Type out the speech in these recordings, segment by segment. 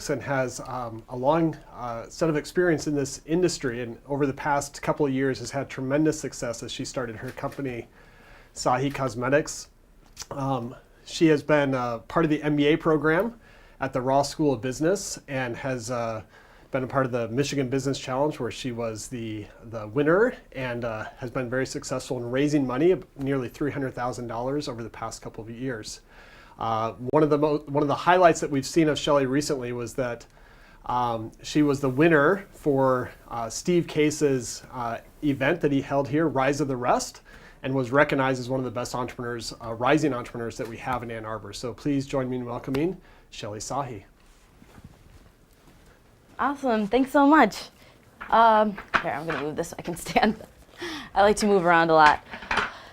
Cosmetics and has a long set of experience in this industry, and over the past couple of years has had tremendous success as she started her company, Sahi Cosmetics. She has been part of the MBA program at the Raw School of Business and has been a part of the Michigan Business Challenge, where she was the winner, and has been very successful in raising money, nearly $300,000 over the past couple of years. One of the highlights that we've seen of Shelly recently was that she was the winner for Steve Case's event that he held here, Rise of the Rest, and was recognized as one of the best entrepreneurs, rising entrepreneurs that we have in Ann Arbor. So please join me in welcoming Shelly Sahi. Awesome, thanks so much. Here, I'm gonna move this so I can stand. I like to move around a lot.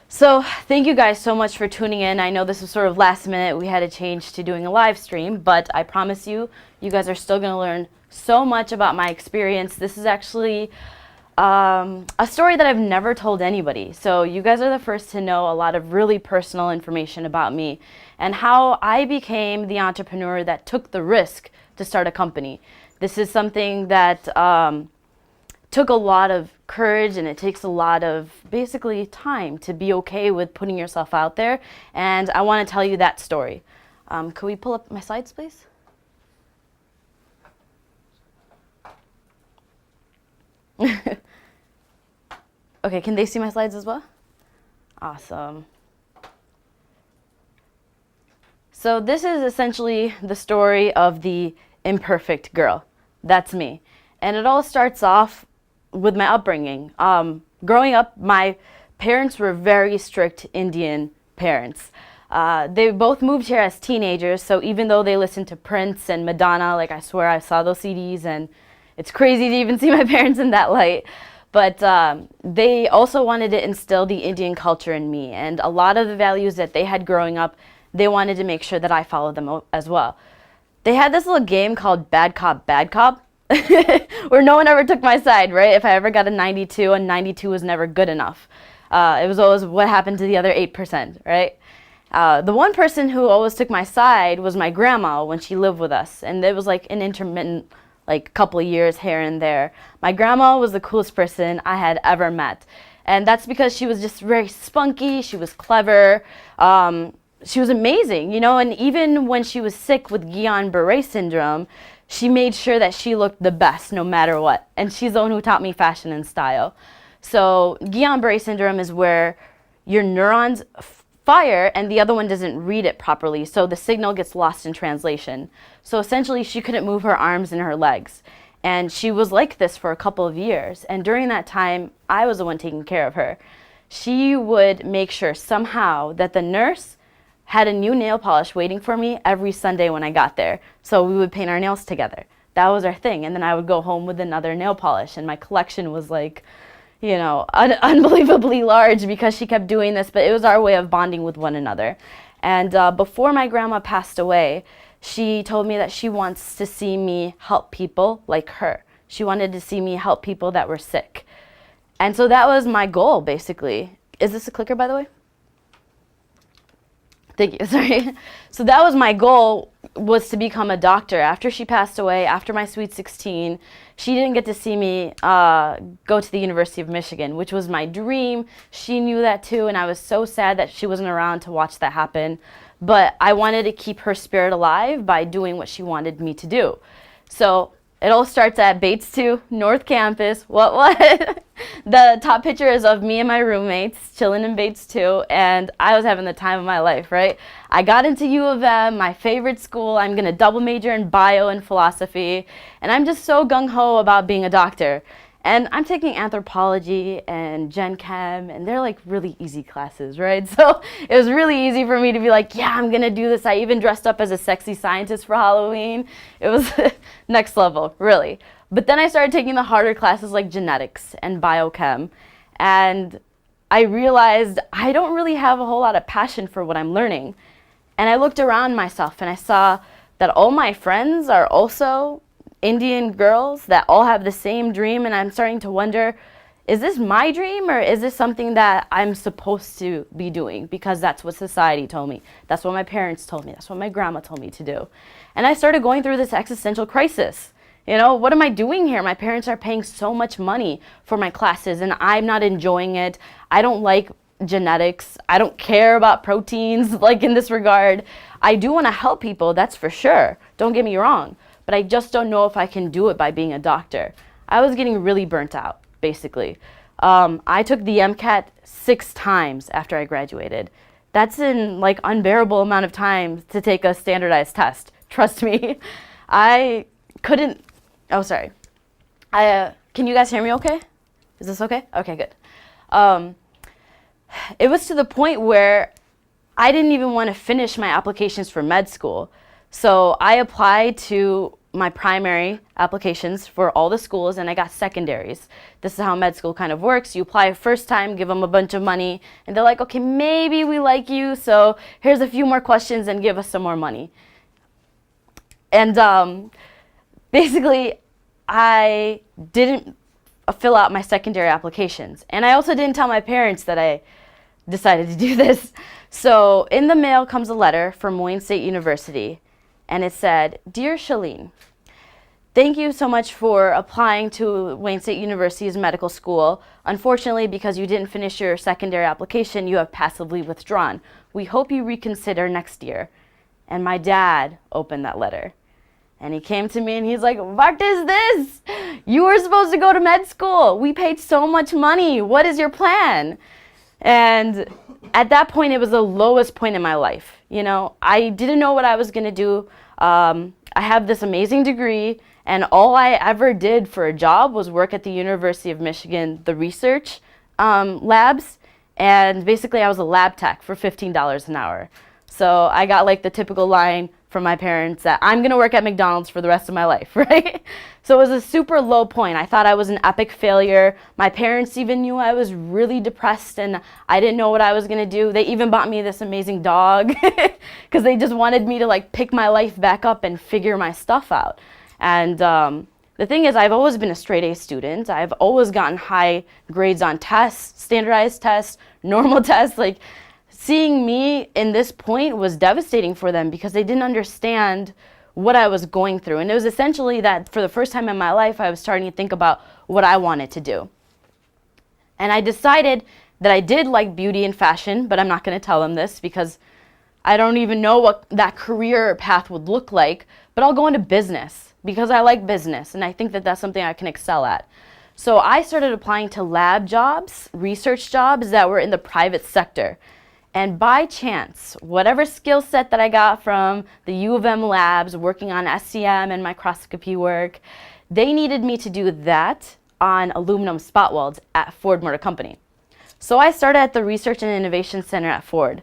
So thank you guys so much for tuning in. I know this was sort of last minute. We had to change to doing a live stream, but I promise you, you guys are still gonna learn so much about my experience. This is actually a story that I've never told anybody. So you guys are the first to know a lot of really personal information about me and how I became the entrepreneur that took the risk to start a company. This is something that took a lot of courage, and it takes a lot of basically time to be okay with putting yourself out there. And I want to tell you that story. Could we pull up my slides, please? Okay, can they see my slides as well? Awesome. So this is essentially the story of the imperfect girl. That's me. And it all starts off with my upbringing. Growing up, my parents were very strict Indian parents. They both moved here as teenagers, so even though they listened to Prince and Madonna, like I swear I saw those CDs, and it's crazy to even see my parents in that light. But they also wanted to instill the Indian culture in me, and a lot of the values that they had growing up, they wanted to make sure that I followed them as well. They had this little game called Bad Cop, Bad Cop, where no one ever took my side, right? If I ever got a 92, and 92 was never good enough. It was always what happened to the other 8%, right? The one person who always took my side was my grandma when she lived with us, and it was like an intermittent, like couple of years here and there. My grandma was the coolest person I had ever met, and that's because she was just very spunky, she was clever, she was amazing, you know, and even when she was sick with Guillain-Barré syndrome, she made sure that she looked the best no matter what. And she's the one who taught me fashion and style. So Guillain-Barré syndrome is where your neurons fire and the other one doesn't read it properly. So the signal gets lost in translation. So essentially she couldn't move her arms and her legs. And she was like this for a couple of years. And during that time, I was the one taking care of her. She would make sure somehow that the nurse had a new nail polish waiting for me every Sunday when I got there. So we would paint our nails together. That was our thing. And then I would go home with another nail polish. And my collection was like, you know, unbelievably large because she kept doing this. But it was our way of bonding with one another. And before my grandma passed away, she told me that she wants to see me help people like her. She wanted to see me help people that were sick. And so that was my goal, basically. Is this a clicker, by the way? Thank you, sorry. So that was my goal, was to become a doctor. After she passed away, after my sweet 16, she didn't get to see me go to the University of Michigan, which was my dream. She knew that too, and I was so sad that she wasn't around to watch that happen. But I wanted to keep her spirit alive by doing what she wanted me to do. So it all starts at Bates 2, North Campus. What? The top picture is of me and my roommates chilling in Bates 2, and I was having the time of my life, right? I got into U of M, my favorite school. I'm going to double major in bio and philosophy, and I'm just so gung-ho about being a doctor. And I'm taking anthropology and gen chem, and they're like really easy classes, right? So it was really easy for me to be like, yeah, I'm gonna do this. I even dressed up as a sexy scientist for Halloween. It was next level, really. But then I started taking the harder classes like genetics and biochem, and I realized I don't really have a whole lot of passion for what I'm learning. And I looked around myself and I saw that all my friends are also Indian girls that all have the same dream, and I'm starting to wonder, is this my dream or is this something that I'm supposed to be doing because that's what society told me? That's what my parents told me. That's what my grandma told me to do. And I started going through this existential crisis. You know, what am I doing here? My parents are paying so much money for my classes and I'm not enjoying it. I don't like genetics. I don't care about proteins, like in this regard. I do want to help people, that's for sure. Don't get me wrong. But I just don't know if I can do it by being a doctor. I was getting really burnt out, basically. I took the MCAT 6 times after I graduated. That's an like unbearable amount of time to take a standardized test. Trust me. I couldn't. Oh, sorry. Can you guys hear me okay? Is this okay? Okay, good. It was to the point where I didn't even want to finish my applications for med school. So I applied to my primary applications for all the schools and I got secondaries. This is how med school kind of works. You apply first time, give them a bunch of money, and they're like, okay, maybe we like you, so here's a few more questions and give us some more money. And basically, I didn't fill out my secondary applications. And I also didn't tell my parents that I decided to do this. So in the mail comes a letter from Wayne State University, and it said, "Dear Shelly, thank you so much for applying to Wayne State University's medical school. Unfortunately, because you didn't finish your secondary application, you have passively withdrawn. We hope you reconsider next year." And my dad opened that letter. And he came to me and he's like, "What is this? You were supposed to go to med school. We paid so much money. What is your plan?" And at that point, it was the lowest point in my life. You know, I didn't know what I was going to do. I have this amazing degree, and all I ever did for a job was work at the University of Michigan, the research labs. And basically, I was a lab tech for $15 an hour. So I got like the typical line from my parents that I'm going to work at McDonald's for the rest of my life, right? So it was a super low point. I thought I was an epic failure. My parents even knew I was really depressed and I didn't know what I was going to do. They even bought me this amazing dog because they just wanted me to like pick my life back up and figure my stuff out. And the thing is, I've always been a straight A student. I've always gotten high grades on tests, standardized tests, normal tests. Like, seeing me in this point was devastating for them because they didn't understand what I was going through. And it was essentially that for the first time in my life, I was starting to think about what I wanted to do. And I decided that I did like beauty and fashion, but I'm not going to tell them this because I don't even know what that career path would look like. But I'll go into business because I like business and I think that that's something I can excel at. So I started applying to lab jobs, research jobs that were in the private sector. And by chance, whatever skill set that I got from the U of M labs, working on SCM and microscopy work, they needed me to do that on aluminum spot welds at Ford Motor Company. So I started at the Research and Innovation Center at Ford.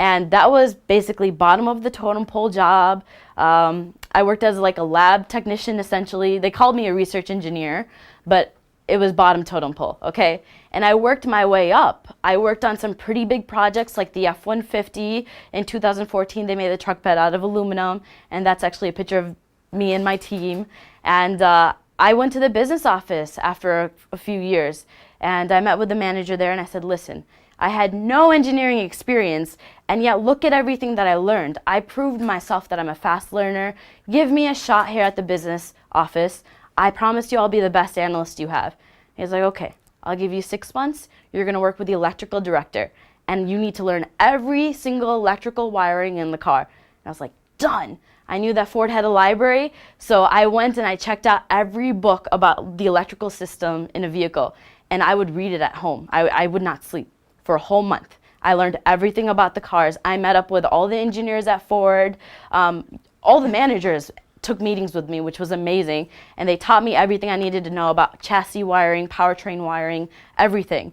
And that was basically bottom of the totem pole job. I worked as like a lab technician, essentially. They called me a research engineer, but it was bottom totem pole, okay? And I worked my way up. I worked on some pretty big projects like the F-150. In 2014, they made the truck bed out of aluminum, and that's actually a picture of me and my team. And I went to the business office after a few years, and I met with the manager there, and I said, "Listen, I had no engineering experience, and yet look at everything that I learned. I proved myself that I'm a fast learner. Give me a shot here at the business office. I promise you I'll be the best analyst you have." He's like, "Okay, I'll give you 6 months. You're going to work with the electrical director, and you need to learn every single electrical wiring in the car." And I was like, done. I knew that Ford had a library, so I went and I checked out every book about the electrical system in a vehicle, and I would read it at home. I would not sleep for a whole month. I learned everything about the cars. I met up with all the engineers at Ford, all the managers took meetings with me, which was amazing, and they taught me everything I needed to know about chassis wiring, powertrain wiring, everything.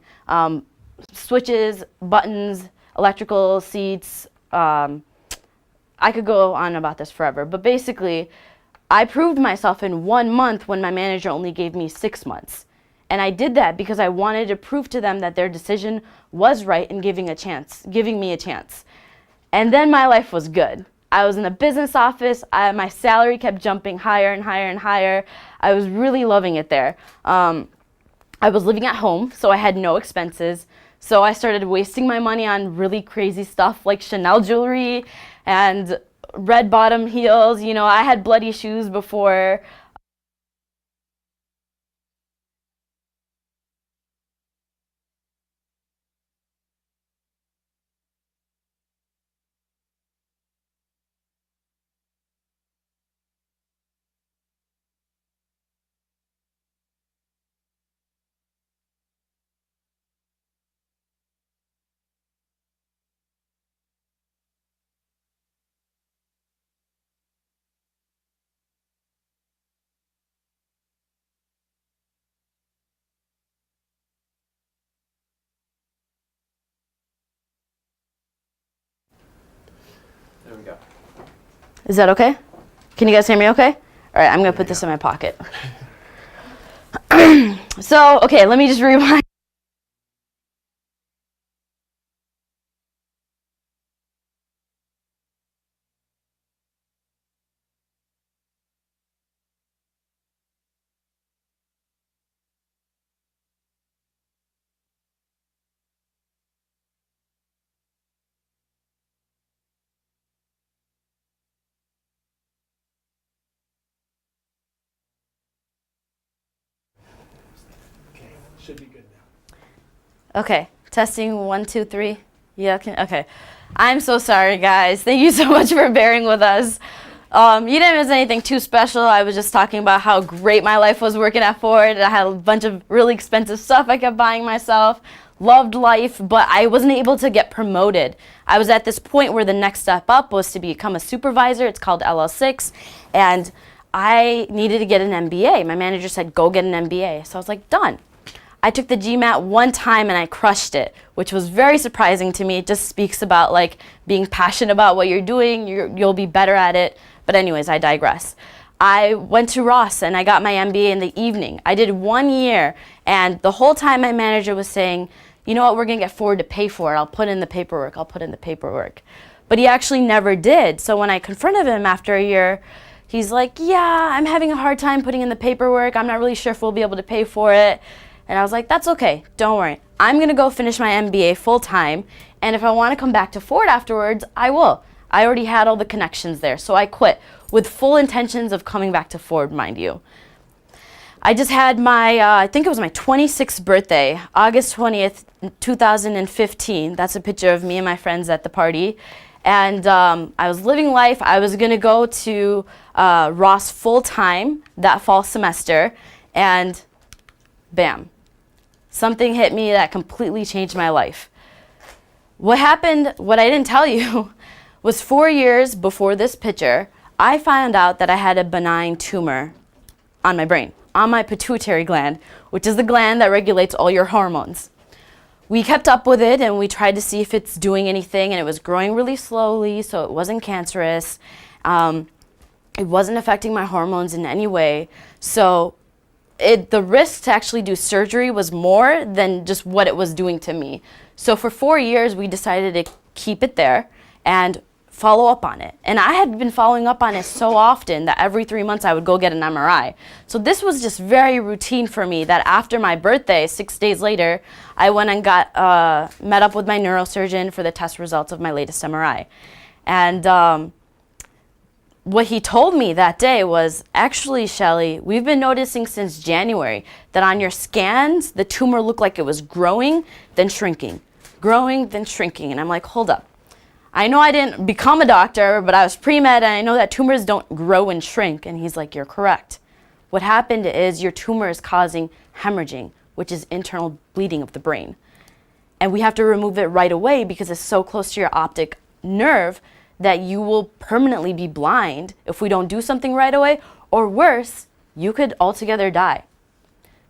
Switches, buttons, electrical seats. I could go on about this forever, but basically, I proved myself in 1 month when my manager only gave me 6 months. And I did that because I wanted to prove to them that their decision was right in giving me a chance. And then my life was good. I was in a business office. My salary kept jumping higher and higher and higher. I was really loving it there. I was living at home, so I had no expenses. So I started wasting my money on really crazy stuff like Chanel jewelry and red bottom heels. You know, I had bloody shoes before. There we go. Is that okay? Can you guys hear me okay? All right, I'm going to put this in my pocket. So, okay, let me just rewind. Okay, should be good now. Okay, testing 1, 2, 3. Yeah, okay. I'm so sorry, guys. Thank you so much for bearing with us. You didn't miss anything too special. I was just talking about how great my life was working at Ford. I had a bunch of really expensive stuff I kept buying myself. Loved life, but I wasn't able to get promoted. I was at this point where the next step up was to become a supervisor. It's called LL6, and I needed to get an MBA. My manager said, go get an MBA. So I was like, done. I took the GMAT one time and I crushed it, which was very surprising to me. It just speaks about like being passionate about what you're doing. You'll be better at it. But anyways, I digress. I went to Ross and I got my MBA in the evening. I did 1 year, and the whole time my manager was saying, you know what, we're going to get Ford to pay for it. I'll put in the paperwork. I'll put in the paperwork. But he actually never did. So when I confronted him after a year, he's like, yeah, I'm having a hard time putting in the paperwork. I'm not really sure if we'll be able to pay for it. And I was like, that's okay. Don't worry. I'm going to go finish my MBA full time. And if I want to come back to Ford afterwards, I will. I already had all the connections there. So I quit with full intentions of coming back to Ford, mind you. I just had my, I think it was my 26th birthday, August 20th, 2015. That's a picture of me and my friends at the party. And I was living life. I was going to go to Ross full time that fall semester. And bam, something hit me that completely changed my life. What happened, what I didn't tell you, was 4 years before this picture, I found out that I had a benign tumor on my brain, on my pituitary gland, which is the gland that regulates all your hormones. We kept up with it and we tried to see if it's doing anything, and it was growing really slowly, so it wasn't cancerous. It wasn't affecting my hormones in any way. So the risk to actually do surgery was more than just what it was doing to me. So for 4 years, we decided to keep it there and follow up on it. And I had been following up on it so often that every 3 months I would go get an MRI. So this was just very routine for me, that after my birthday, 6 days later, I went and got met up with my neurosurgeon for the test results of my latest MRI. And what he told me that day was, actually, Shelly, we've been noticing since January that on your scans, the tumor looked like it was growing, then shrinking, growing, then shrinking. And I'm like, hold up. I know I didn't become a doctor, but I was pre-med, and I know that tumors don't grow and shrink. And he's like, you're correct. What happened is your tumor is causing hemorrhaging, which is internal bleeding of the brain. And we have to remove it right away because it's so close to your optic nerve that you will permanently be blind if we don't do something right away, or worse, you could altogether die.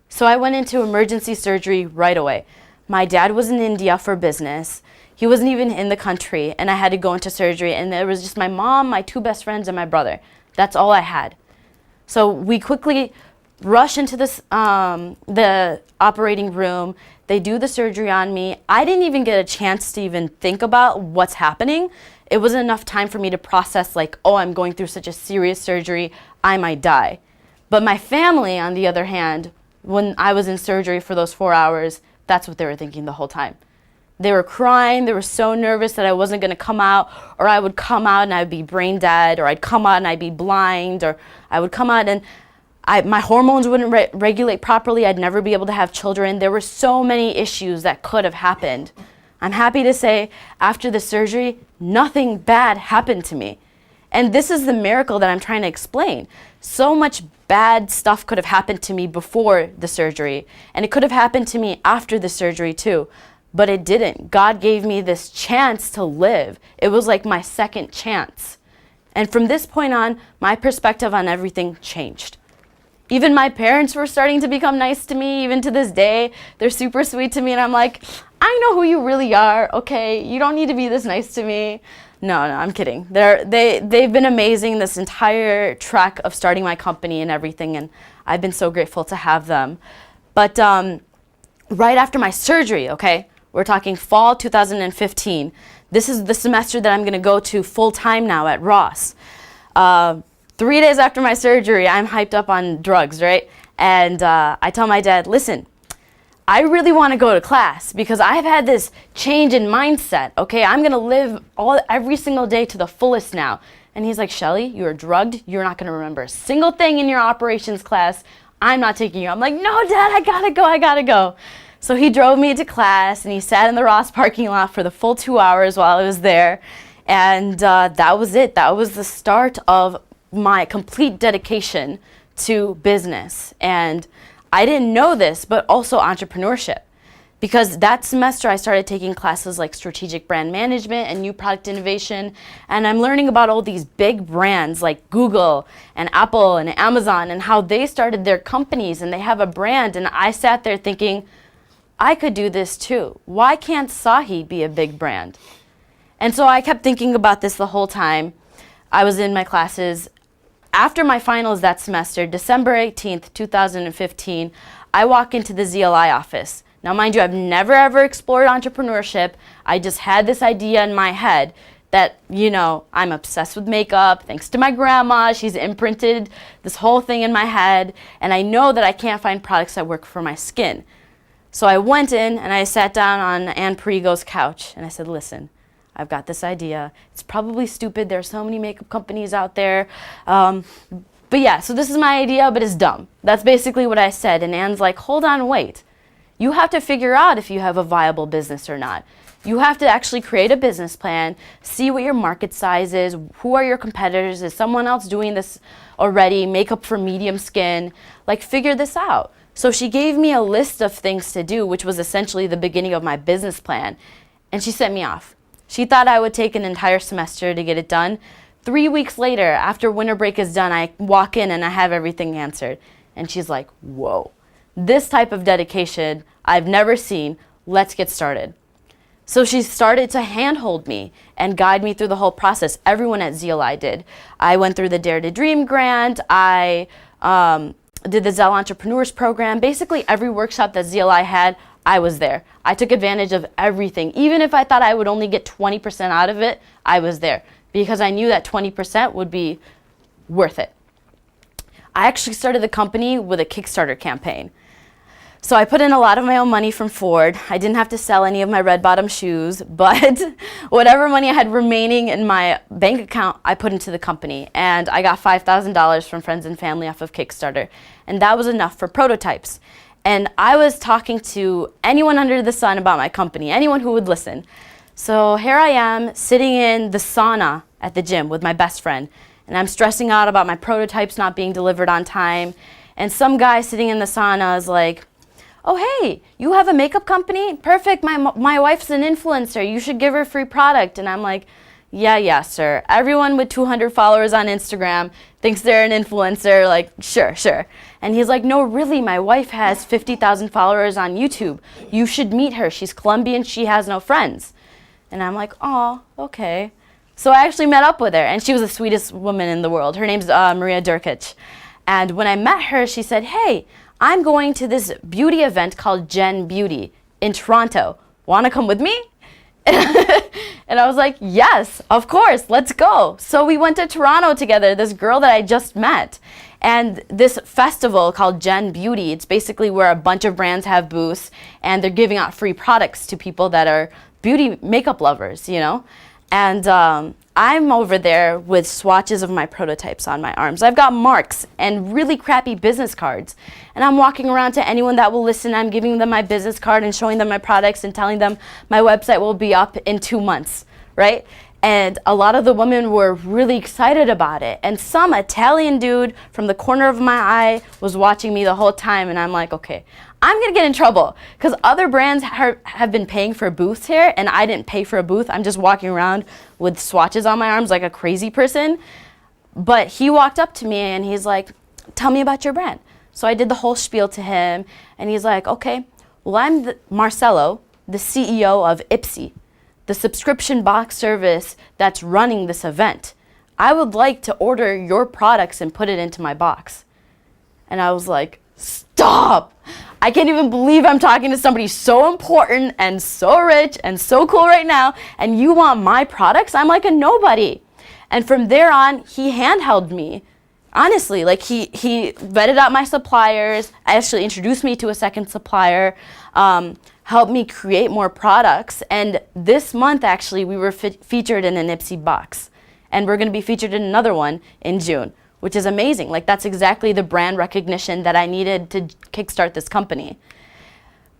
So I went into emergency surgery right away. My dad was in India for business. He wasn't even in the country, and I had to go into surgery, and there was just my mom, my 2 best friends, and my brother. That's all I had. So we quickly rush into this, the operating room. They do the surgery on me. I didn't even get a chance to even think about what's happening. It wasn't enough time for me to process like, oh, I'm going through such a serious surgery, I might die. But my family, on the other hand, when I was in surgery for those 4 hours, that's what they were thinking the whole time. They were crying. They were so nervous that I wasn't going to come out, or I would come out and I'd be brain dead, or I'd come out and I'd be blind, or I would come out and my hormones wouldn't regulate properly. I'd never be able to have children. There were so many issues that could have happened. I'm happy to say after the surgery, nothing bad happened to me. And this is the miracle that I'm trying to explain. So much bad stuff could have happened to me before the surgery, and it could have happened to me after the surgery too. But it didn't. God gave me this chance to live. It was like my second chance. And from this point on, my perspective on everything changed. Even my parents were starting to become nice to me. Even to this day, they're super sweet to me. And I'm like, I know who you really are. Okay, you don't need to be this nice to me. No, I'm kidding. They've been amazing this entire track of starting my company and everything. And I've been so grateful to have them. But right after my surgery, okay, we're talking fall 2015. This is the semester that I'm going to go to full time now at Ross. 3 days after my surgery, I'm hyped up on drugs, right? And I tell my dad, listen, I really want to go to class because I've had this change in mindset, okay? I'm going to live every single day to the fullest now. And he's like, Shelly, you're drugged. You're not going to remember a single thing in your operations class. I'm not taking you. I'm like, no, Dad, I got to go. So he drove me to class, and he sat in the Ross parking lot for the full 2 hours while I was there. And that was it. That was the start of my complete dedication to business. And I didn't know this, but also entrepreneurship. Because that semester I started taking classes like strategic brand management and new product innovation. And I'm learning about all these big brands like Google and Apple and Amazon and how they started their companies and they have a brand. And I sat there thinking, I could do this too. Why can't Sahi be a big brand? And so I kept thinking about this the whole time. I was in my classes. After my finals that semester, December 18th, 2015, I walk into the ZLI office. Now, mind you, I've never ever explored entrepreneurship. I just had this idea in my head that, you know, I'm obsessed with makeup. Thanks to my grandma, she's imprinted this whole thing in my head. And I know that I can't find products that work for my skin. So I went in and I sat down on Anne Perigo's couch and I said, listen, I've got this idea. It's probably stupid. There are so many makeup companies out there. But yeah, so this is my idea, but it's dumb. That's basically what I said. And Anne's like, hold on, wait. You have to figure out if you have a viable business or not. You have to actually create a business plan, see what your market size is, who are your competitors, is someone else doing this already, makeup for medium skin, like figure this out. So she gave me a list of things to do, which was essentially the beginning of my business plan, and she sent me off. She thought I would take an entire semester to get it done. 3 weeks later, after winter break is done, I walk in and I have everything answered. And she's like, whoa, this type of dedication I've never seen. Let's get started. So she started to handhold me and guide me through the whole process. Everyone at ZLI did. I went through the Dare to Dream grant. I did the Zell Entrepreneurs program. Basically, every workshop that ZLI had, I was there. I took advantage of everything. Even if I thought I would only get 20% out of it, I was there because I knew that 20% would be worth it. I actually started the company with a Kickstarter campaign. So I put in a lot of my own money from Ford. I didn't have to sell any of my red bottom shoes, but whatever money I had remaining in my bank account, I put into the company. And I got $5,000 from friends and family off of Kickstarter. And that was enough for prototypes. And I was talking to anyone under the sun about my company, anyone who would listen. So here I am sitting in the sauna at the gym with my best friend. And I'm stressing out about my prototypes not being delivered on time. And some guy sitting in the sauna is like, oh, hey, you have a makeup company? Perfect, my wife's an influencer. You should give her free product. And I'm like, yeah, sir. Everyone with 200 followers on Instagram thinks they're an influencer. Like, sure. And he's like, no, really, my wife has 50,000 followers on YouTube. You should meet her. She's Colombian. She has no friends. And I'm like, oh, okay. So I actually met up with her, and she was the sweetest woman in the world. Her name's Maria Durkic. And when I met her, she said, hey, I'm going to this beauty event called Gen Beauty in Toronto. Want to come with me? And I was like, yes, of course, let's go. So we went to Toronto together, this girl that I just met. And this festival called Gen Beauty, it's basically where a bunch of brands have booths and they're giving out free products to people that are beauty makeup lovers, you know? And I'm over there with swatches of my prototypes on my arms. I've got marks and really crappy business cards. And I'm walking around to anyone that will listen. I'm giving them my business card and showing them my products and telling them my website will be up in 2 months, right? And a lot of the women were really excited about it. And some Italian dude from the corner of my eye was watching me the whole time. And I'm like, okay, I'm gonna get in trouble because other brands have been paying for booths here and I didn't pay for a booth. I'm just walking around with swatches on my arms like a crazy person. But he walked up to me and he's like, tell me about your brand. So I did the whole spiel to him and he's like, okay, well, I'm Marcelo, the CEO of Ipsy, the subscription box service that's running this event. I would like to order your products and put it into my box. And I was like, stop! I can't even believe I'm talking to somebody so important and so rich and so cool right now, and you want my products? I'm like a nobody. And from there on, he handheld me. Honestly, like he vetted out my suppliers, actually introduced me to a second supplier, helped me create more products. And this month, actually, we were featured in an Ipsy box. And we're going to be featured in another one in June, which is amazing. Like, that's exactly the brand recognition that I needed to kickstart this company.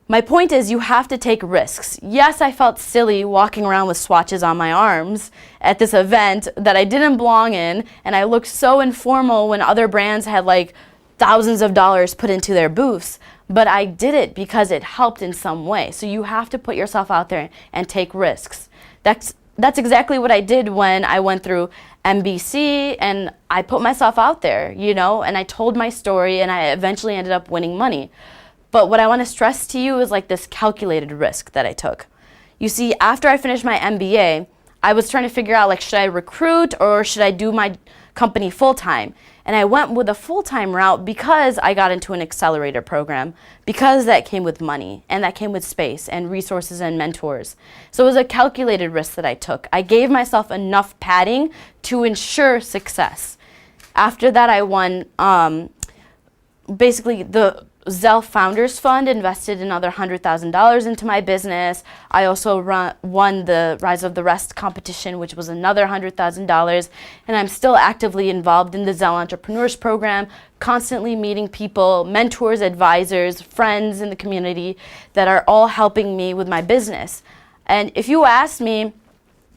My point is, you have to take risks. Yes, I felt silly walking around with swatches on my arms at this event that I didn't belong in, and I looked so informal when other brands had like thousands of dollars put into their booths. But I did it because it helped in some way. So you have to put yourself out there and take risks. That's exactly what I did when I went through MBC, and I put myself out there, you know, and I told my story, and I eventually ended up winning money. But what I want to stress to you is like this calculated risk that I took. You see, after I finished my MBA, I was trying to figure out, like, should I recruit or should I do my company full-time? And I went with a full-time route because I got into an accelerator program, because that came with money and that came with space and resources and mentors. So it was a calculated risk that I took. I gave myself enough padding to ensure success. After that, I won basically the Zell Founders Fund invested another $100,000 into my business. I also won the Rise of the Rest competition, which was another $100,000. And I'm still actively involved in the Zell Entrepreneurs program, constantly meeting people, mentors, advisors, friends in the community that are all helping me with my business. And if you asked me,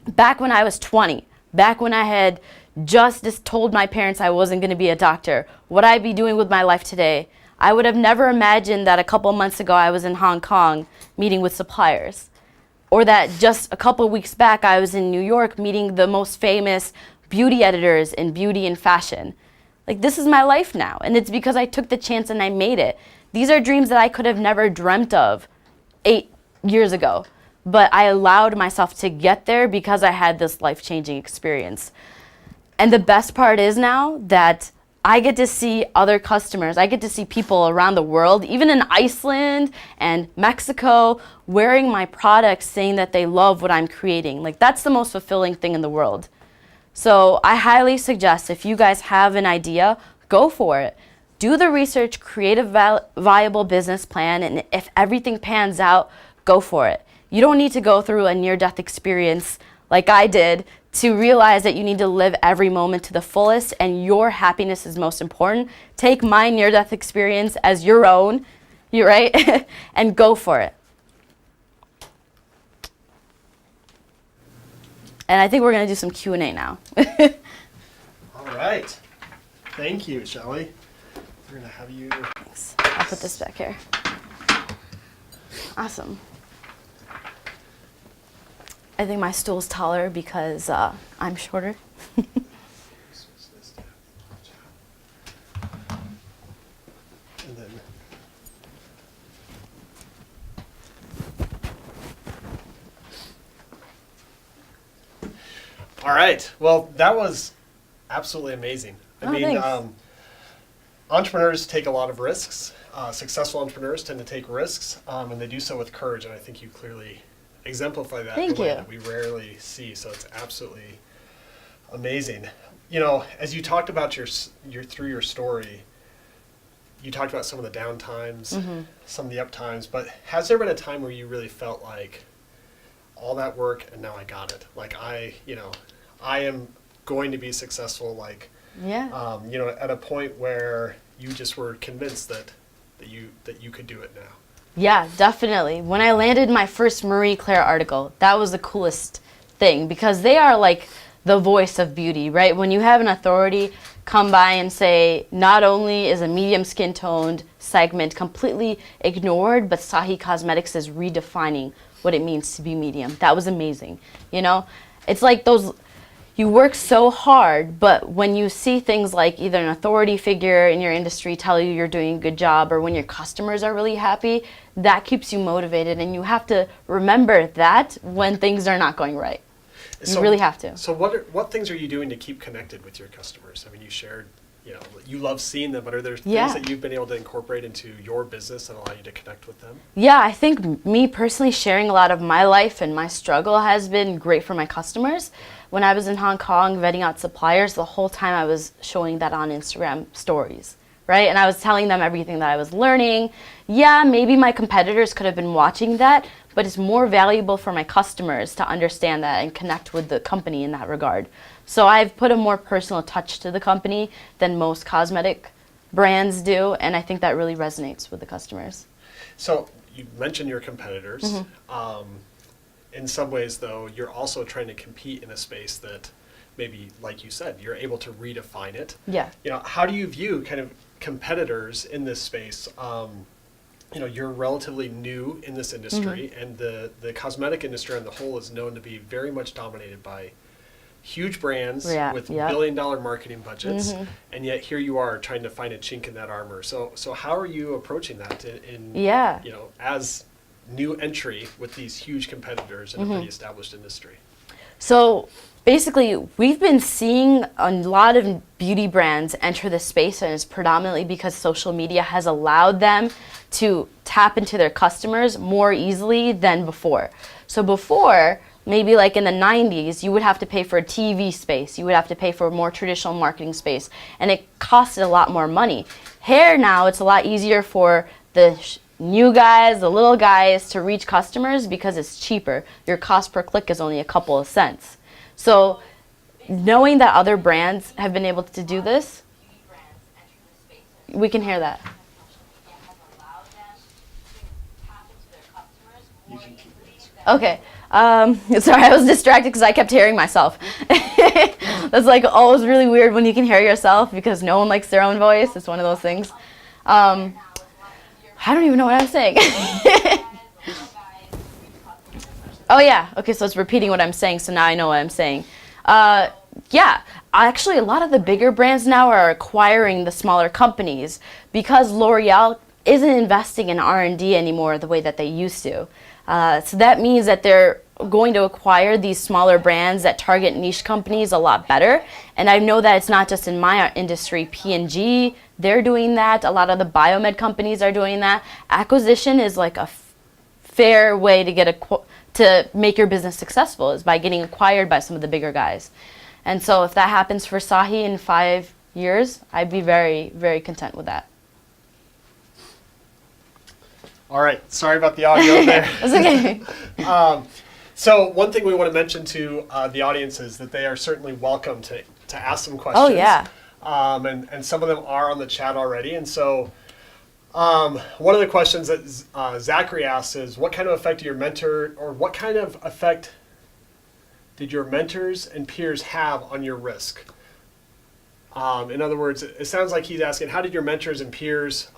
back when I was 20, back when I had just told my parents I wasn't going to be a doctor, what I'd be doing with my life today, I would have never imagined that a couple months ago I was in Hong Kong meeting with suppliers, or that just a couple weeks back I was in New York meeting the most famous beauty editors in beauty and fashion. Like, this is my life now, and it's because I took the chance and I made it. These are dreams that I could have never dreamt of 8 years ago, but I allowed myself to get there because I had this life-changing experience. And the best part is now that I get to see other customers. I get to see people around the world, even in Iceland and Mexico, wearing my products, saying that they love what I'm creating. Like, that's the most fulfilling thing in the world. So I highly suggest, if you guys have an idea, go for it. Do the research, create a viable business plan, and if everything pans out, go for it. You don't need to go through a near-death experience like I did to realize that you need to live every moment to the fullest and your happiness is most important. Take my near-death experience as your own, you right? And go for it. And I think we're going to do some Q&A now. All right. Thank you, Shelly. We're going to have you... Thanks. I'll put this back here. Awesome. I think my stool's taller because I'm shorter. And then all right. Well, that was absolutely amazing. I mean, entrepreneurs take a lot of risks. Successful entrepreneurs tend to take risks, and they do so with courage. And I think you clearly exemplify that in a way that we rarely see. So it's absolutely amazing. you know, as you talked about through your story, you talked about some of the down times, some of the up times, but has there been a time where you really felt like all that work and now I got it? Like I am going to be successful, like, Yeah. you know, at a point where you just were convinced that you could do it now? Yeah, definitely. When I landed my first Marie Claire article, that was the coolest thing because they are like the voice of beauty, right? When you have an authority come by and say, not only is a medium skin toned segment completely ignored, but Sahi Cosmetics is redefining what it means to be medium. That was amazing. You know, it's like those, you work so hard, but when you see things like either an authority figure in your industry tell you you're doing a good job, or when your customers are really happy, that keeps you motivated, and you have to remember that when things are not going right. You really have to. So what things are you doing to keep connected with your customers? I mean, you shared, you know, you love seeing them, but are there things that you've been able to incorporate into your business that allow you to connect with them? Yeah, I think me personally sharing a lot of my life and my struggle has been great for my customers. When I was in Hong Kong vetting out suppliers, the whole time I was showing that on Instagram stories, right? And I was telling them everything that I was learning. Yeah, maybe my competitors could have been watching that, but it's more valuable for my customers to understand that and connect with the company in that regard. So I've put a more personal touch to the company than most cosmetic brands do, and I think that really resonates with the customers. So you mentioned your competitors. In some ways, though, you're also trying to compete in a space that maybe, like you said, you're able to redefine it. Yeah. You know, how do you view kind of competitors in this space? You know, you're relatively new in this industry, and the cosmetic industry on the whole is known to be very much dominated by huge brands with billion-dollar marketing budgets, and yet here you are trying to find a chink in that armor. So how are you approaching that in you know, as new entry with these huge competitors in a pretty established industry? So basically, we've been seeing a lot of beauty brands enter this space, and it's predominantly because social media has allowed them to tap into their customers more easily than before. So before, maybe like in the 90s, you would have to pay for a TV space, you would have to pay for a more traditional marketing space, and it costed a lot more money. Hair now, it's a lot easier for the new guys, the little guys, to reach customers because it's cheaper. Your cost per click is only a couple of cents. So knowing that other brands have been able to do this, we can hear that. Okay. Sorry, I was distracted because I kept hearing myself. That's like always really weird when you can hear yourself because no one likes their own voice. It's one of those things. I don't even know what I was saying. Oh yeah, okay, so it's repeating what I'm saying, so now I know what I'm saying. Yeah, actually a lot of the bigger brands now are acquiring the smaller companies because L'Oreal isn't investing in R&D anymore the way that they used to. So that means that they're going to acquire these smaller brands that target niche companies a lot better. And I know that it's not just in my industry. P&G, they're doing that. A lot of the biomed companies are doing that. Acquisition is like a fair way to get to make your business successful, is by getting acquired by some of the bigger guys. And so if that happens for Sahi in 5 years, I'd be very, very content with that. All right, sorry about the audio there. That's okay. So one thing we want to mention to the audience is that they are certainly welcome to ask some questions. Oh yeah. And some of them are on the chat already. And so one of the questions that Zachary asks is, what kind of effect what kind of effect did your mentors and peers have on your risk? In other words, it sounds like he's asking, how did your mentors and peers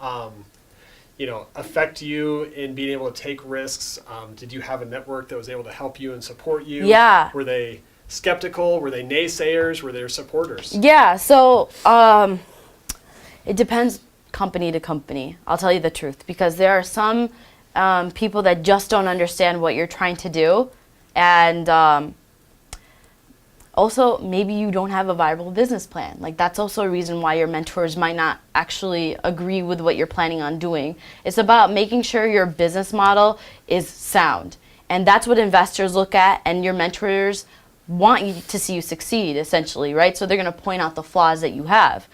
affect you in being able to take risks? Did you have a network that was able to help you and support you? Yeah. Were they skeptical? Were they naysayers? Were they supporters? Yeah, so it depends company to company. I'll tell you the truth, because there are some people that just don't understand what you're trying to do, and also maybe you don't have a viable business plan. Like, that's also a reason why your mentors might not actually agree with what you're planning on doing. It's about making sure your business model is sound, and that's what investors look at, and your mentors want you to see you succeed, essentially, right? So they're going to point out the flaws that you have.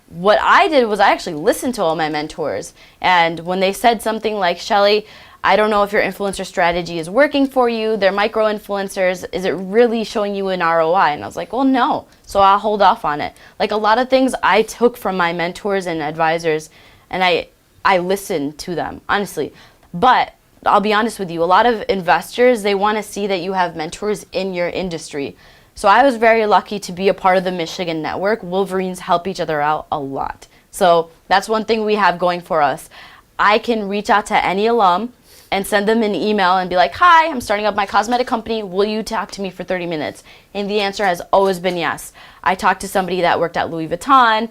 What I did was I actually listened to all my mentors. And when they said something like, Shelly, I don't know if your influencer strategy is working for you. They're micro influencers. Is it really showing you an ROI? And I was like, well, no. So I'll hold off on it. Like a lot of things I took from my mentors and advisors, and I listened to them, honestly. But I'll be honest with you, a lot of investors, they want to see that you have mentors in your industry. So I was very lucky to be a part of the Michigan network. Wolverines help each other out a lot. So that's one thing we have going for us. I can reach out to any alum and send them an email and be like, hi, I'm starting up my cosmetic company. Will you talk to me for 30 minutes? And the answer has always been yes. I talked to somebody that worked at Louis Vuitton.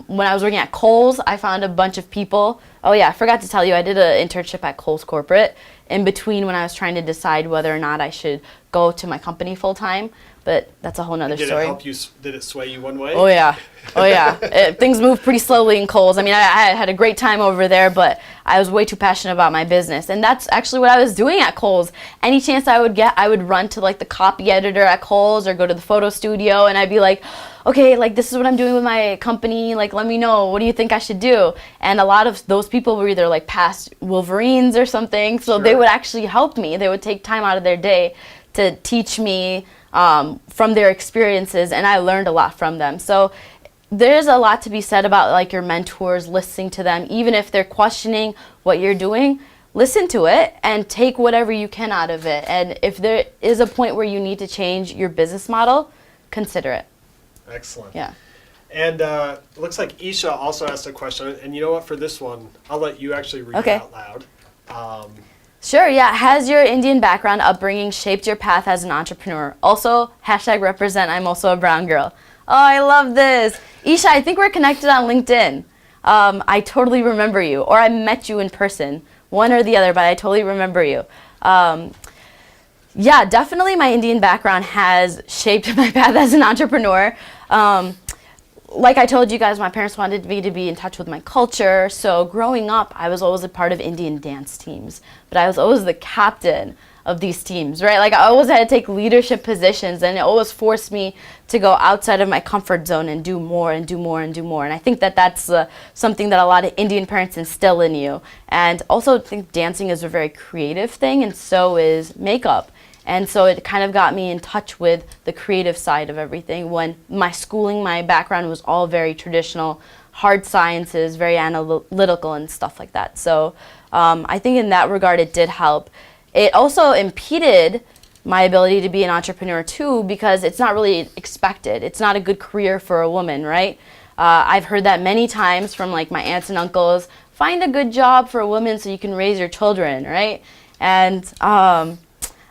When I was working at Kohl's, I found a bunch of people. Oh yeah, I forgot to tell you, I did an internship at Kohl's Corporate in between when I was trying to decide whether or not I should go to my company full time. But that's a whole nother story. Did it help you? Did it sway you one way? Oh yeah, oh yeah. Things move pretty slowly in Kohl's. I mean, I had a great time over there, but I was way too passionate about my business, and that's actually what I was doing at Kohl's. Any chance I would get, I would run to like the copy editor at Kohl's or go to the photo studio, and I'd be like, okay, like this is what I'm doing with my company. Like, let me know. What do you think I should do? And a lot of those people were either like past Wolverines or something, so they would actually help me. They would take time out of their day to teach me from their experiences, and I learned a lot from them. So there's a lot to be said about like your mentors, listening to them, even if they're questioning what you're doing. Listen to it and take whatever you can out of it. And if there is a point where you need to change your business model, consider it. Excellent. Yeah. And it looks like Isha also asked a question, and you know what? For this one, I'll let you actually read it out loud. Sure, yeah. Has your Indian background upbringing shaped your path as an entrepreneur? Also, #represent, I'm also a brown girl. Oh, I love this. Isha, I think we're connected on LinkedIn. I totally remember you, or I met you in person. One or the other, but I totally remember you. Yeah, definitely my Indian background has shaped my path as an entrepreneur. Like I told you guys, my parents wanted me to be in touch with my culture. So growing up, I was always a part of Indian dance teams, but I was always the captain of these teams, right? Like I always had to take leadership positions, and it always forced me to go outside of my comfort zone and do more and do more and do more. And I think that that's something that a lot of Indian parents instill in you. And also I think dancing is a very creative thing, and so is makeup. And so it kind of got me in touch with the creative side of everything. When my schooling, my background was all very traditional, hard sciences, very analytical and stuff like that. So I think in that regard it did help. It also impeded my ability to be an entrepreneur too, because it's not really expected. It's not a good career for a woman, right? I've heard that many times from like my aunts and uncles, find a good job for a woman so you can raise your children, right? And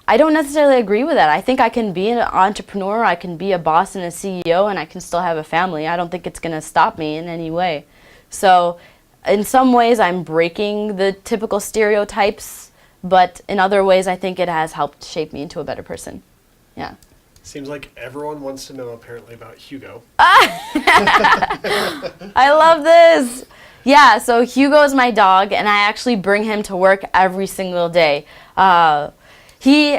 I don't necessarily agree with that. I think I can be an entrepreneur, I can be a boss and a CEO, and I can still have a family. I don't think it's going to stop me in any way. So in some ways, I'm breaking the typical stereotypes, but in other ways, I think it has helped shape me into a better person. Yeah. Seems like everyone wants to know apparently about Hugo. I love this. Yeah, so Hugo is my dog, and I actually bring him to work every single day.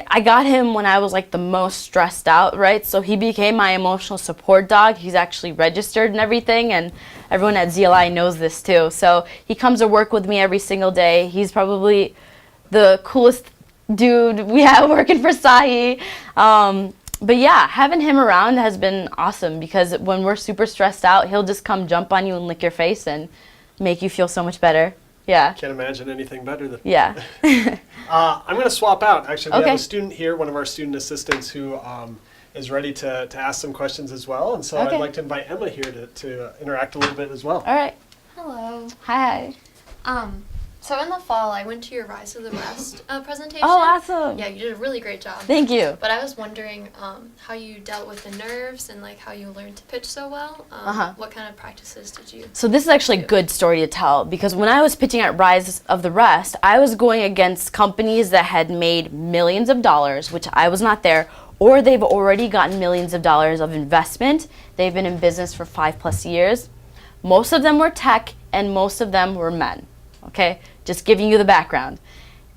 I got him when I was like the most stressed out, right? So he became my emotional support dog. He's actually registered and everything, and everyone at ZLI knows this too. So he comes to work with me every single day. He's probably the coolest dude we have working for Sahi. But yeah, having him around has been awesome, because when we're super stressed out, he'll just come jump on you and lick your face and make you feel so much better. Yeah. Can't imagine anything better than yeah. I'm going to swap out. Actually, we have a student here, one of our student assistants, who is ready to ask some questions as well. And so I'd like to invite Emma here to interact a little bit as well. All right. Hello. Hi. So in the fall, I went to your Rise of the Rest presentation. Oh, awesome. Yeah, you did a really great job. Thank you. But I was wondering how you dealt with the nerves and like how you learned to pitch so well. What kind of practices did you So this is actually a good story to tell, because when I was pitching at Rise of the Rest, I was going against companies that had made millions of dollars, which I was not there, or they've already gotten millions of dollars of investment. They've been in business for 5+ years. Most of them were tech, and most of them were men. Okay, just giving you the background.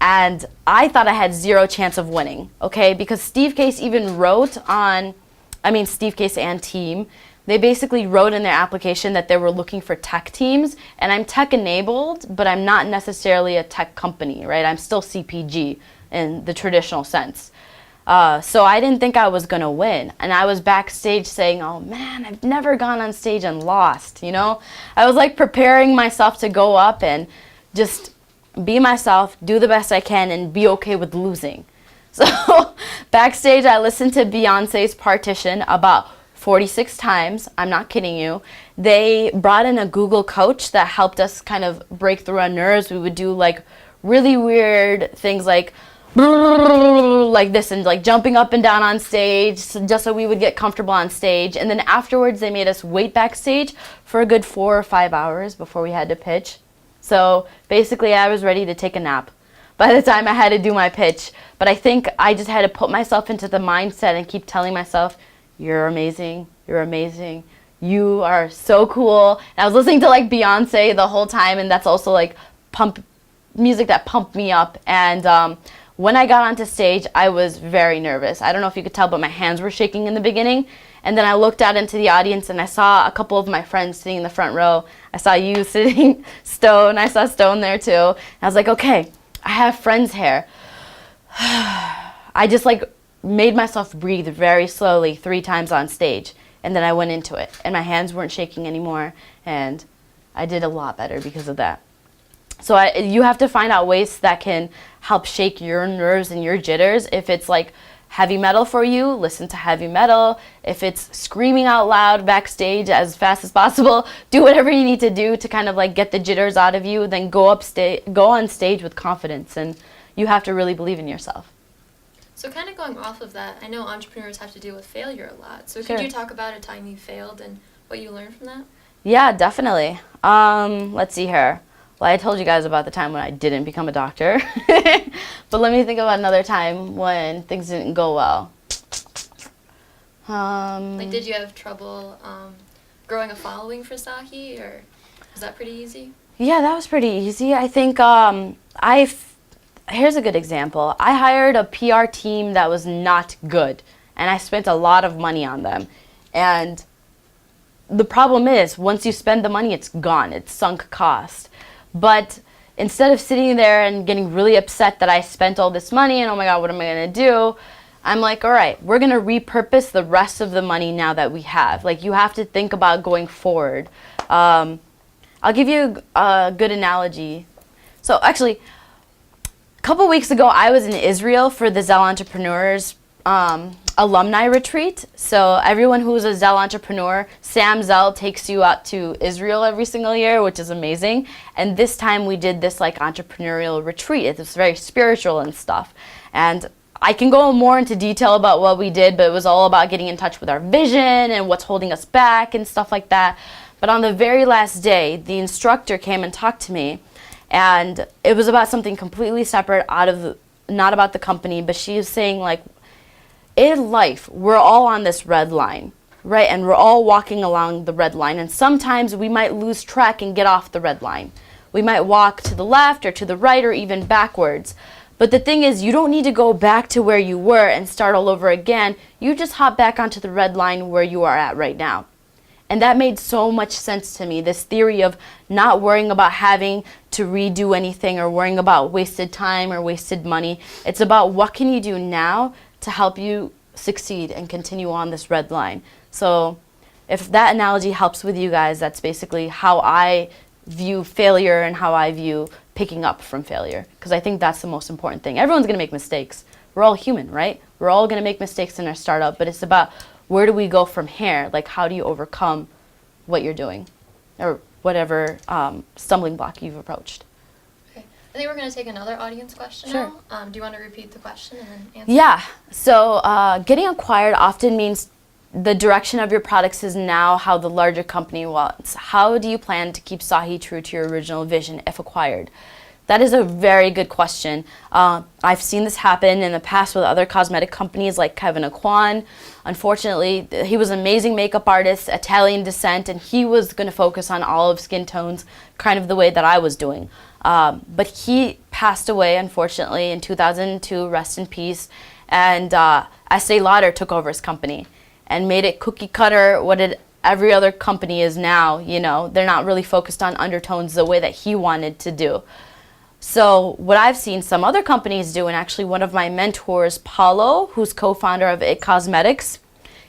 And I thought I had zero chance of winning, okay? Because Steve Case even wrote on, Steve Case and team, they basically wrote in their application that they were looking for tech teams, and I'm tech enabled, but I'm not necessarily a tech company, right? I'm still CPG in the traditional sense. So I didn't think I was gonna win. And I was backstage saying, oh man, I've never gone on stage and lost, you know? I was like preparing myself to go up and just be myself, do the best I can, and be okay with losing. So backstage, I listened to Beyonce's Partition about 46 times. I'm not kidding you. They brought in a Google coach that helped us kind of break through our nerves. We would do like really weird things like this and like jumping up and down on stage just so we would get comfortable on stage. And then afterwards, they made us wait backstage for a good 4 or 5 hours before we had to pitch. So basically, I was ready to take a nap by the time I had to do my pitch. But I think I just had to put myself into the mindset and keep telling myself, you're amazing, you're amazing, you are so cool. And I was listening to like Beyonce the whole time, and that's also like music that pumped me up. And when I got onto stage, I was very nervous. I don't know if you could tell, but my hands were shaking in the beginning. And then I looked out into the audience and I saw a couple of my friends sitting in the front row. I saw you sitting, Stone. I saw Stone there too. And I was like, okay, I have friends here. I just like made myself breathe very slowly 3 times on stage. And then I went into it. And my hands weren't shaking anymore. And I did a lot better because of that. So you have to find out ways that can help shake your nerves and your jitters. If it's like heavy metal for you, listen to heavy metal. If it's screaming out loud backstage as fast as possible, do whatever you need to do to kind of like get the jitters out of you. Then go on stage with confidence, and you have to really believe in yourself. So kind of going off of that, I know entrepreneurs have to deal with failure a lot. So Sure. could you talk about a time you failed and what you learned from that? Yeah, definitely. Let's see here. Well, I told you guys about the time when I didn't become a doctor. But let me think about another time when things didn't go well. Like, did you have trouble growing a following for Sahi, or was that pretty easy? Yeah, that was pretty easy. I think here's a good example. I hired a PR team that was not good, and I spent a lot of money on them. And the problem is, once you spend the money, it's gone. It's sunk cost. But instead of sitting there and getting really upset that I spent all this money and oh my God, what am I going to do? I'm like, all right, we're going to repurpose the rest of the money now that we have. Like, you have to think about going forward. I'll give you a good analogy. So actually, a couple weeks ago, I was in Israel for the Zell Entrepreneurs alumni retreat. So everyone who's a Zell entrepreneur, Sam Zell takes you out to Israel every single year, which is amazing. And this time we did this like entrepreneurial retreat. It was very spiritual and stuff. And I can go more into detail about what we did, but it was all about getting in touch with our vision and what's holding us back and stuff like that. But on the very last day, the instructor came and talked to me, and it was about something completely separate not about the company, but she was saying like, in life, we're all on this red line, right? And we're all walking along the red line. And sometimes we might lose track and get off the red line. We might walk to the left or to the right or even backwards. But the thing is, you don't need to go back to where you were and start all over again. You just hop back onto the red line where you are at right now. And that made so much sense to me, this theory of not worrying about having to redo anything or worrying about wasted time or wasted money. It's about what can you do now to help you succeed and continue on this red line. So if that analogy helps with you guys, that's basically how I view failure and how I view picking up from failure. Because I think that's the most important thing. Everyone's going to make mistakes. We're all human, right? We're all going to make mistakes in our startup, but it's about where do we go from here? Like, how do you overcome what you're doing or whatever stumbling block you've approached? I think we're going to take another audience question Sure. now. Do you want to repeat the question and then answer? Yeah. So getting acquired often means the direction of your products is now how the larger company wants. How do you plan to keep Sahi true to your original vision if acquired? That is a very good question. I've seen this happen in the past with other cosmetic companies like Kevin Aquan. Unfortunately, he was an amazing makeup artist, Italian descent, and he was going to focus on olive skin tones, kind of the way that I was doing. But he passed away, unfortunately, in 2002, rest in peace. And Estee Lauder took over his company and made it cookie cutter what every other company is now. You know, they're not really focused on undertones the way that he wanted to do. So what I've seen some other companies do, and actually one of my mentors, Paulo, who's co-founder of Cosmetics,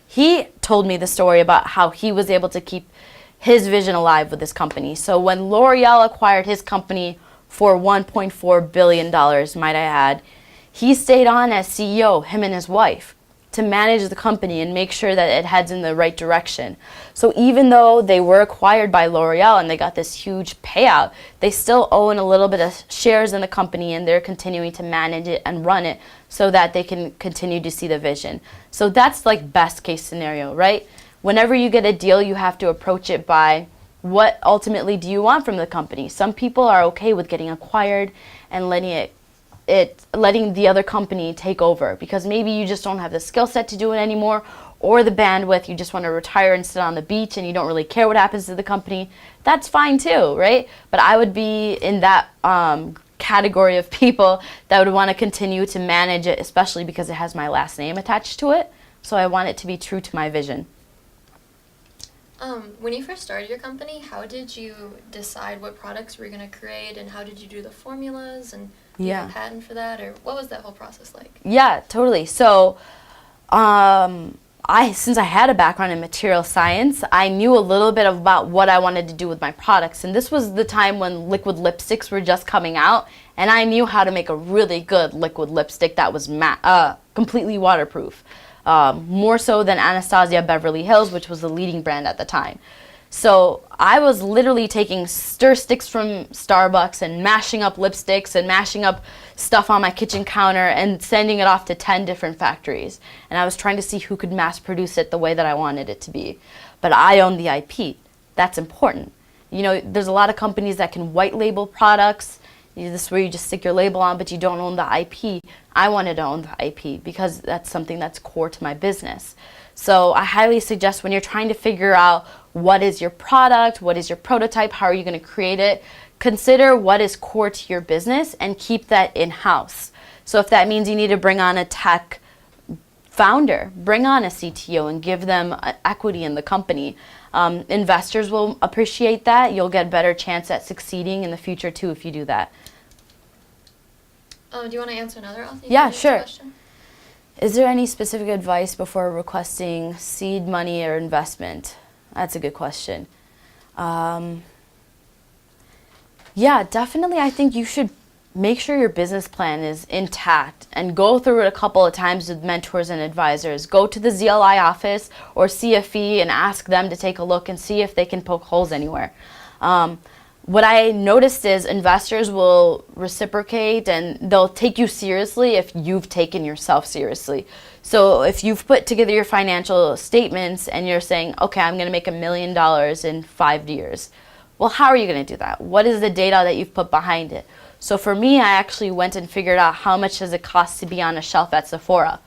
he told me the story about how he was able to keep his vision alive with this company. So when L'Oreal acquired his company for $1.4 billion, might I add, he stayed on as CEO, him and his wife, to manage the company and make sure that it heads in the right direction. So even though they were acquired by L'Oreal and they got this huge payout, they still own a little bit of shares in the company, and they're continuing to manage it and run it so that they can continue to see the vision. So that's like best case scenario, right? Whenever you get a deal, you have to approach it by what ultimately do you want from the company. Some people are okay with getting acquired and letting the other company take over, because maybe you just don't have the skill set to do it anymore, or the bandwidth, you just want to retire and sit on the beach and you don't really care what happens to the company. That's fine too, right? But I would be in that category of people that would want to continue to manage it, especially because it has my last name attached to it. So I want it to be true to my vision. When you first started your company, how did you decide what products you were going to create, and how did you do the formulas, and do you have a patent for that, or what was that whole process like? Yeah, totally. So since I had a background in material science, I knew a little bit about what I wanted to do with my products. And this was the time when liquid lipsticks were just coming out, and I knew how to make a really good liquid lipstick that was completely waterproof. More so than Anastasia Beverly Hills, which was the leading brand at the time. So I was literally taking stir sticks from Starbucks and mashing up lipsticks and mashing up stuff on my kitchen counter and sending it off to 10 different factories. And I was trying to see who could mass produce it the way that I wanted it to be. But I own the IP. That's important. You know, there's a lot of companies that can white label products. This is where you just stick your label on, but you don't own the IP. I wanted to own the IP because that's something that's core to my business. So I highly suggest, when you're trying to figure out what is your product, what is your prototype, how are you going to create it, consider what is core to your business and keep that in-house. So if that means you need to bring on a tech founder, bring on a CTO and give them equity in the company. Investors will appreciate that. You'll get a better chance at succeeding in the future too if you do that. Do you want to answer another? Yeah, sure. Question? Is there any specific advice before requesting seed money or investment? That's a good question. Yeah, definitely. I think you should make sure your business plan is intact and go through it a couple of times with mentors and advisors. Go to the ZLI office or CFE and ask them to take a look and see if they can poke holes anywhere. What I noticed is investors will reciprocate and they'll take you seriously if you've taken yourself seriously. So if you've put together your financial statements and you're saying, okay, I'm going to make $1 million in 5 years. Well, how are you going to do that? What is the data that you've put behind it? So for me, I actually went and figured out how much does it cost to be on a shelf at Sephora.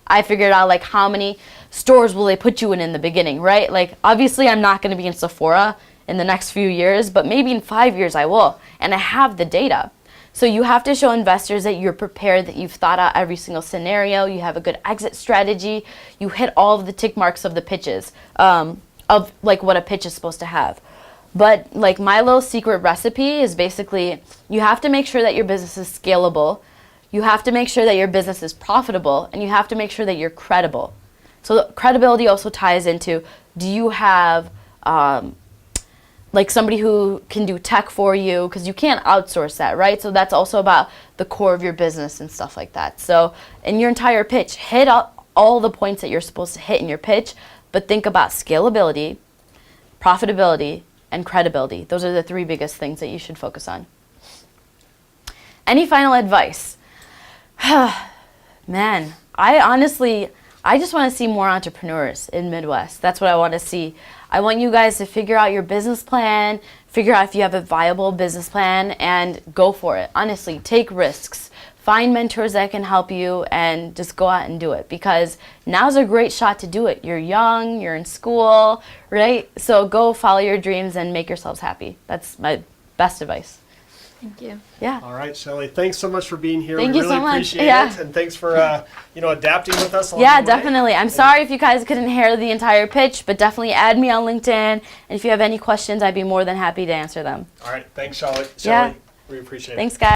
I figured out like how many stores will they put you in the beginning, right? Like obviously I'm not going to be in Sephora in the next few years, but maybe in 5 years I will. And I have the data. So you have to show investors that you're prepared, that you've thought out every single scenario, you have a good exit strategy, you hit all of the tick marks of the pitches, of like what a pitch is supposed to have. But like my little secret recipe is basically, you have to make sure that your business is scalable, you have to make sure that your business is profitable, and you have to make sure that you're credible. So credibility also ties into, do you have like somebody who can do tech for you, because you can't outsource that, right? So that's also about the core of your business and stuff like that. So in your entire pitch, hit up all the points that you're supposed to hit in your pitch, but think about scalability, profitability, and credibility. Those are the 3 biggest things that you should focus on. Any final advice? Man, I just want to see more entrepreneurs in Midwest. That's what I want to see. I want you guys to figure out your business plan, figure out if you have a viable business plan, and go for it. Honestly, take risks. Find mentors that can help you and just go out and do it, because now's a great shot to do it. You're young, you're in school, right? So go follow your dreams and make yourselves happy. That's my best advice. Thank you. Yeah. All right, Shelly, thanks so much for being here. Thank we you really so much. appreciate Yeah. it, and thanks for adapting with us. Along Yeah, the way. definitely. I'm sorry if you guys couldn't hear the entire pitch, but definitely add me on LinkedIn. And if you have any questions, I'd be more than happy to answer them. All right, thanks, Shelly. Yeah. We appreciate it. Thanks, guys.